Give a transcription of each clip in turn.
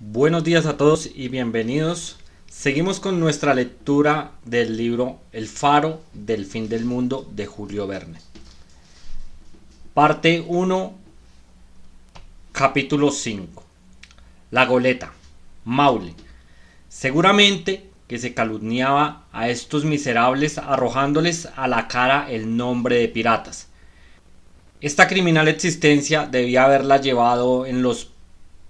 Buenos días a todos y bienvenidos. Seguimos con nuestra lectura del libro El faro del fin del mundo de Julio Verne. Parte 1, capítulo 5. La goleta, Maule. Seguramente que se calumniaba a estos miserables arrojándoles a la cara el nombre de piratas. Esta criminal existencia debía haberla llevado en los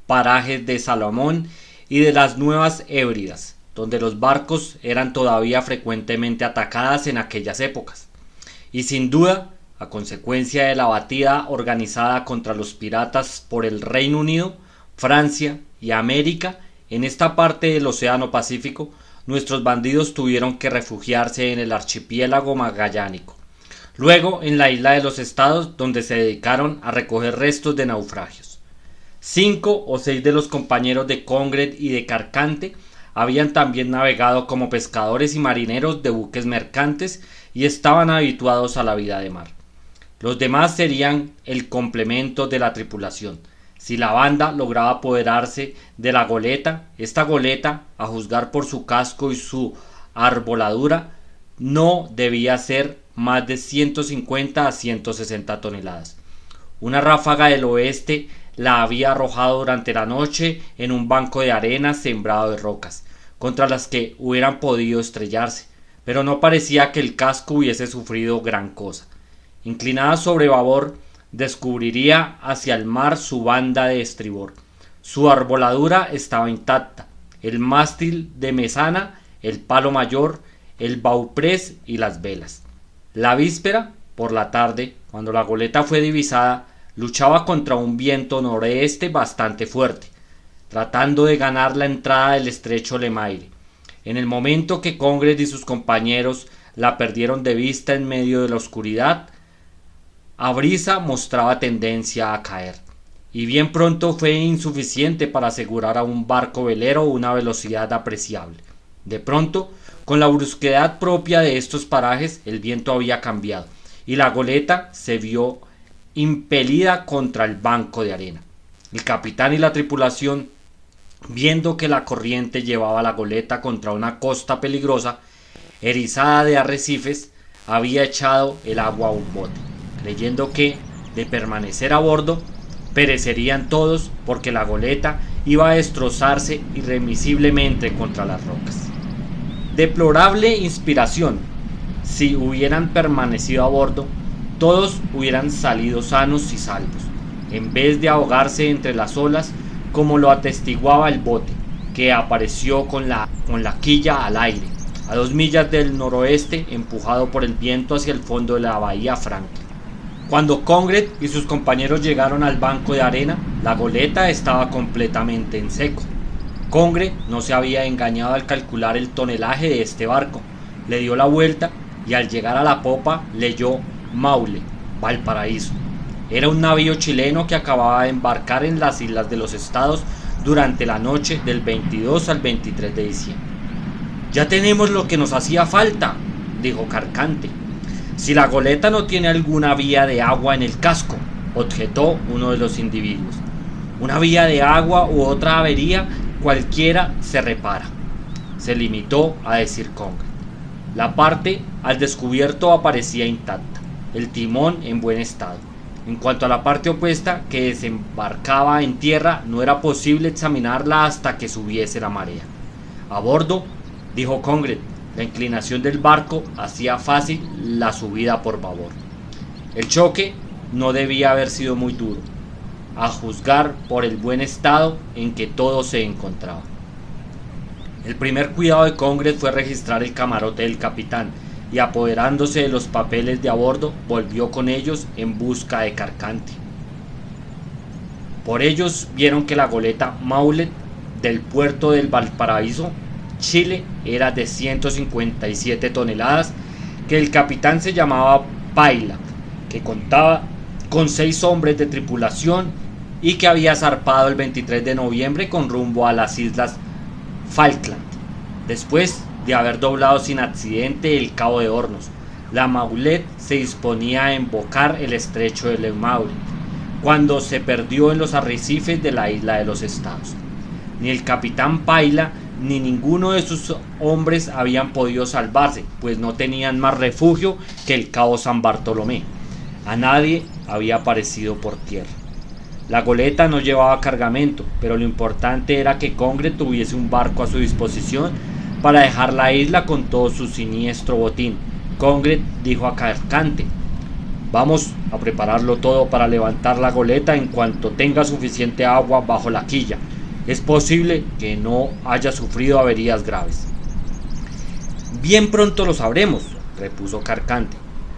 parajes de Salomón y de las Nuevas Hébridas, donde los barcos eran todavía frecuentemente atacadas en aquellas épocas, y sin duda, a consecuencia de la batida organizada contra los piratas por el Reino Unido, Francia y América, en esta parte del Océano Pacífico, nuestros bandidos tuvieron que refugiarse en el archipiélago magallánico, luego en la isla de los Estados, donde se dedicaron a recoger restos de naufragios. 5 o 6 de los compañeros de Congred y de Carcante habían también navegado como pescadores y marineros de buques mercantes y estaban habituados a la vida de mar. Los demás serían el complemento de la tripulación. Si la banda lograba apoderarse de la goleta, esta goleta, a juzgar por su casco y su arboladura, no debía ser más de 150 a 160 toneladas. Una ráfaga del oeste la había arrojado durante la noche en un banco de arena sembrado de rocas, contra las que hubieran podido estrellarse, pero no parecía que el casco hubiese sufrido gran cosa. Inclinada sobre babor, descubriría hacia el mar su banda de estribor. Su arboladura estaba intacta, el mástil de mesana, el palo mayor, el bauprés y las velas. La víspera, por la tarde, cuando la goleta fue divisada, luchaba contra un viento noroeste bastante fuerte, tratando de ganar la entrada del estrecho Le Maire. En el momento que Congred y sus compañeros la perdieron de vista en medio de la oscuridad, a brisa mostraba tendencia a caer, y bien pronto fue insuficiente para asegurar a un barco velero una velocidad apreciable. De pronto, con la brusquedad propia de estos parajes, el viento había cambiado, y la goleta se vio impelida contra el banco de arena. El capitán y la tripulación, viendo que la corriente llevaba la goleta contra una costa peligrosa, erizada de arrecifes, había echado el agua a un bote, creyendo que, de permanecer a bordo, perecerían todos porque la goleta iba a destrozarse irremisiblemente contra las rocas. Deplorable inspiración. Si hubieran permanecido a bordo, todos hubieran salido sanos y salvos, en vez de ahogarse entre las olas, como lo atestiguaba el bote, que apareció con la quilla al aire, a 2 millas del noroeste, empujado por el viento hacia el fondo de la bahía Franklin. Cuando Congred y sus compañeros llegaron al banco de arena, la goleta estaba completamente en seco. Congred no se había engañado al calcular el tonelaje de este barco, le dio la vuelta y al llegar a la popa leyó Maule, Valparaíso. Era un navío chileno que acababa de embarcar en las Islas de los Estados durante la noche del 22 al 23 de diciembre. «Ya tenemos lo que nos hacía falta», dijo Carcante. «Si la goleta no tiene alguna vía de agua en el casco», objetó uno de los individuos. «Una vía de agua u otra avería cualquiera se repara», se limitó a decir Congred. La parte al descubierto aparecía intacta, el timón en buen estado. En cuanto a la parte opuesta, que desembarcaba en tierra, no era posible examinarla hasta que subiese la marea. «A bordo», dijo Congred, la inclinación del barco hacía fácil la subida por babor. El choque no debía haber sido muy duro, a juzgar por el buen estado en que todo se encontraba. El primer cuidado de Congred fue registrar el camarote del capitán, y apoderándose de los papeles de a bordo, volvió con ellos en busca de Carcante. Por ellos vieron que la goleta Maule del puerto del Valparaíso, Chile, era de 157 toneladas, que el capitán se llamaba Paila, que contaba con 6 hombres de tripulación y que había zarpado el 23 de noviembre con rumbo a las Islas Falkland, después de haber doblado sin accidente el Cabo de Hornos. La Maulette se disponía a embocar el estrecho de Le Maire, cuando se perdió en los arrecifes de la Isla de los Estados. Ni el capitán Paila ni ninguno de sus hombres habían podido salvarse, pues no tenían más refugio que el cabo San Bartolomé. A nadie había aparecido por tierra. La goleta no llevaba cargamento, pero lo importante era que Congred tuviese un barco a su disposición para dejar la isla con todo su siniestro botín. Congred dijo a Carcante: vamos a prepararlo todo para levantar la goleta en cuanto tenga suficiente agua bajo la quilla. Es posible que no haya sufrido averías graves. Bien pronto lo sabremos, repuso Carcante,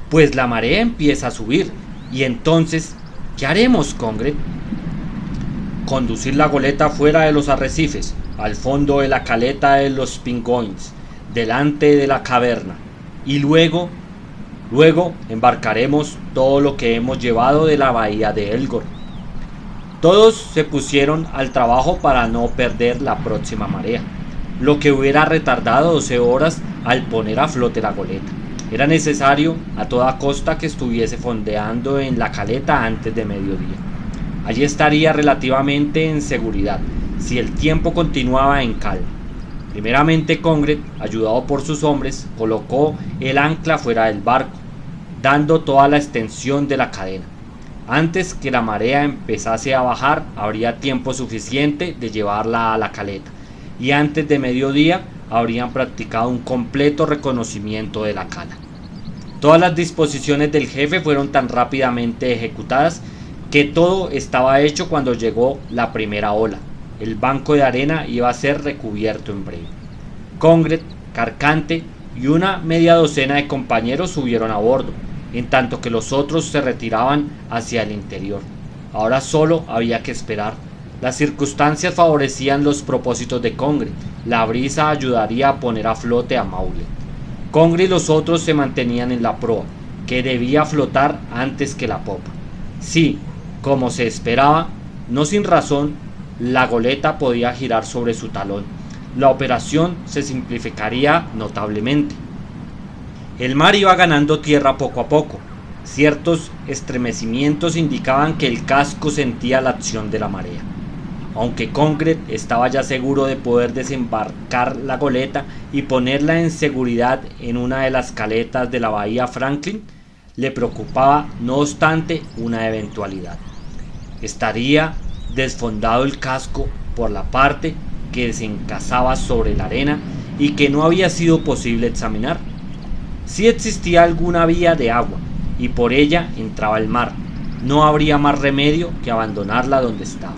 pues la marea empieza a subir. Y entonces, ¿qué haremos, Congred? Conducir la goleta fuera de los arrecifes, al fondo de la caleta de los Pingüins, delante de la caverna, y luego embarcaremos todo lo que hemos llevado de la bahía de Elgor. Todos se pusieron al trabajo para no perder la próxima marea, lo que hubiera retardado 12 horas al poner a flote la goleta. Era necesario a toda costa que estuviese fondeando en la caleta antes de mediodía. Allí estaría relativamente en seguridad, si el tiempo continuaba en calma. Primeramente Congred, ayudado por sus hombres, colocó el ancla fuera del barco, dando toda la extensión de la cadena. Antes que la marea empezase a bajar, habría tiempo suficiente de llevarla a la caleta, y antes de mediodía habrían practicado un completo reconocimiento de la cala. Todas las disposiciones del jefe fueron tan rápidamente ejecutadas que todo estaba hecho cuando llegó la primera ola. El banco de arena iba a ser recubierto en breve. Congred, Carcante y una media docena de compañeros subieron a bordo, en tanto que los otros se retiraban hacia el interior. Ahora solo había que esperar. Las circunstancias favorecían los propósitos de Congred. La brisa ayudaría a poner a flote a Maule. Congred y los otros se mantenían en la proa, que debía flotar antes que la popa. Sí, como se esperaba, no sin razón, la goleta podía girar sobre su talón. La operación se simplificaría notablemente. El mar iba ganando tierra poco a poco. Ciertos estremecimientos indicaban que el casco sentía la acción de la marea. Aunque Congred estaba ya seguro de poder desembarcar la goleta y ponerla en seguridad en una de las caletas de la bahía Franklin, le preocupaba, no obstante, una eventualidad. Estaría desfondado el casco por la parte que se encasaba sobre la arena y que no había sido posible examinar. Si existía alguna vía de agua y por ella entraba el mar, no habría más remedio que abandonarla donde estaba,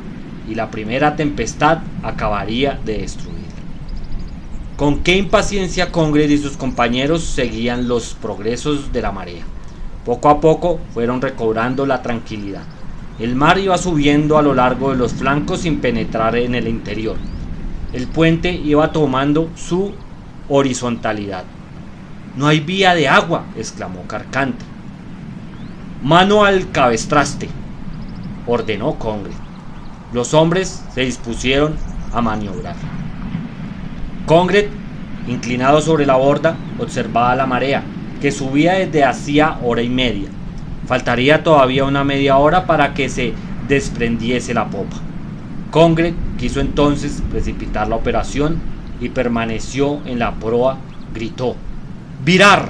y la primera tempestad acabaría de destruirla. Con qué impaciencia Congred y sus compañeros seguían los progresos de la marea. Poco a poco fueron recobrando la tranquilidad. El mar iba subiendo a lo largo de los flancos sin penetrar en el interior. El puente iba tomando su horizontalidad. «No hay vía de agua», exclamó Carcante. «Mano al cabestraste», ordenó Congred. Los hombres se dispusieron a maniobrar. Congred, inclinado sobre la borda, observaba la marea, que subía desde hacía hora y media. Faltaría todavía una media hora para que se desprendiese la popa. Congred quiso entonces precipitar la operación y permaneció en la proa. Gritó: «¡Virar!».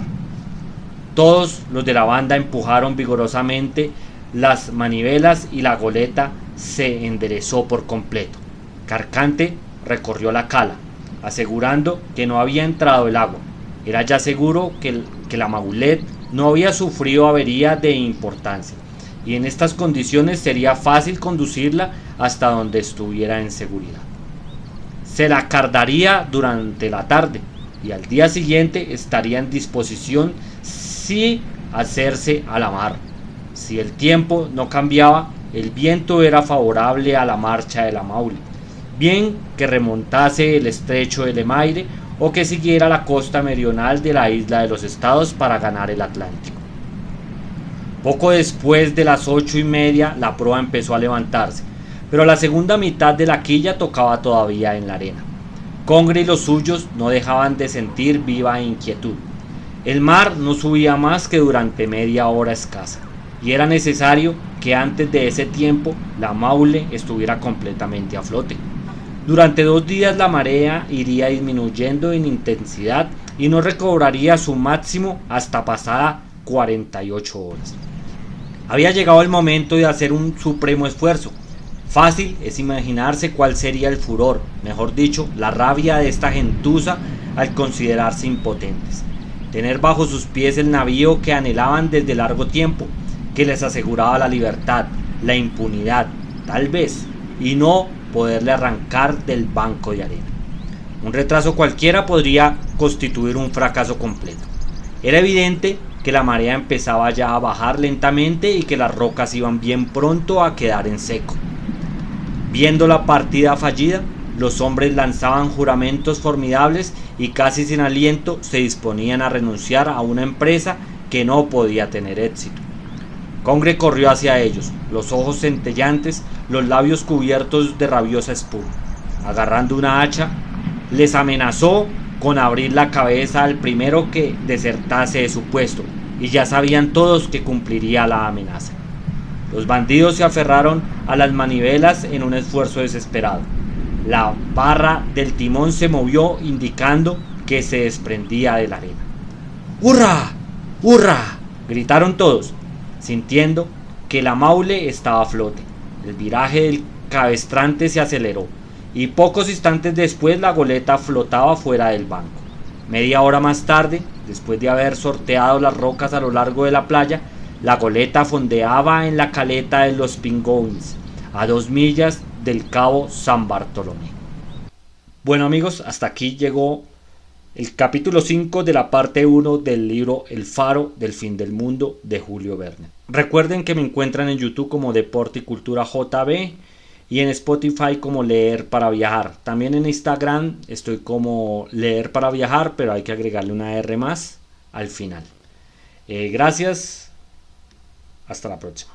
Todos los de la banda empujaron vigorosamente las manivelas y la goleta se enderezó por completo. Carcante recorrió la cala, asegurando que no había entrado el agua. Era ya seguro que la Maulet no había sufrido avería de importancia, y en estas condiciones sería fácil conducirla hasta donde estuviera en seguridad. Se la cardaría durante la tarde, y al día siguiente estaría en disposición si hacerse a la mar. Si el tiempo no cambiaba, el viento era favorable a la marcha de la Maule, bien que remontase el estrecho de Lemaire o que siguiera la costa meridional de la isla de los Estados para ganar el Atlántico. Poco después de las 8:30 la proa empezó a levantarse, pero la segunda mitad de la quilla tocaba todavía en la arena. Congred y los suyos no dejaban de sentir viva inquietud. El mar no subía más que durante media hora escasa, y era necesario que antes de ese tiempo la Maule estuviera completamente a flote. Durante 2 días la marea iría disminuyendo en intensidad y no recobraría su máximo hasta pasada 48 horas. Había llegado el momento de hacer un supremo esfuerzo. Fácil es imaginarse cuál sería el furor, mejor dicho, la rabia de esta gentuza al considerarse impotentes. Tener bajo sus pies el navío que anhelaban desde largo tiempo, que les aseguraba la libertad, la impunidad, tal vez, y no poderle arrancar del banco de arena. Un retraso cualquiera podría constituir un fracaso completo. Era evidente que la marea empezaba ya a bajar lentamente y que las rocas iban bien pronto a quedar en seco. Viendo la partida fallida, los hombres lanzaban juramentos formidables y casi sin aliento se disponían a renunciar a una empresa que no podía tener éxito. Congre corrió hacia ellos, los ojos centellantes, los labios cubiertos de rabiosa espuma. Agarrando una hacha, les amenazó con abrir la cabeza al primero que desertase de su puesto, y ya sabían todos que cumpliría la amenaza. Los bandidos se aferraron a las manivelas en un esfuerzo desesperado. La barra del timón se movió indicando que se desprendía de la arena. ¡Hurra! ¡Hurra!, gritaron todos, sintiendo que la Maule estaba a flote. El viraje del cabestrante se aceleró y pocos instantes después la goleta flotaba fuera del banco. Media hora más tarde, después de haber sorteado las rocas a lo largo de la playa, la goleta fondeaba en la caleta de los Pingouins, a 2 millas del cabo San Bartolomé. Bueno amigos, hasta aquí llegó el capítulo 5 de la parte 1 del libro El Faro del Fin del Mundo de Julio Verne. Recuerden que me encuentran en YouTube como Deporte y Cultura JB y en Spotify como Leer para Viajar. También en Instagram estoy como Leer para Viajar, pero hay que agregarle una R más al final. Gracias. Hasta la próxima.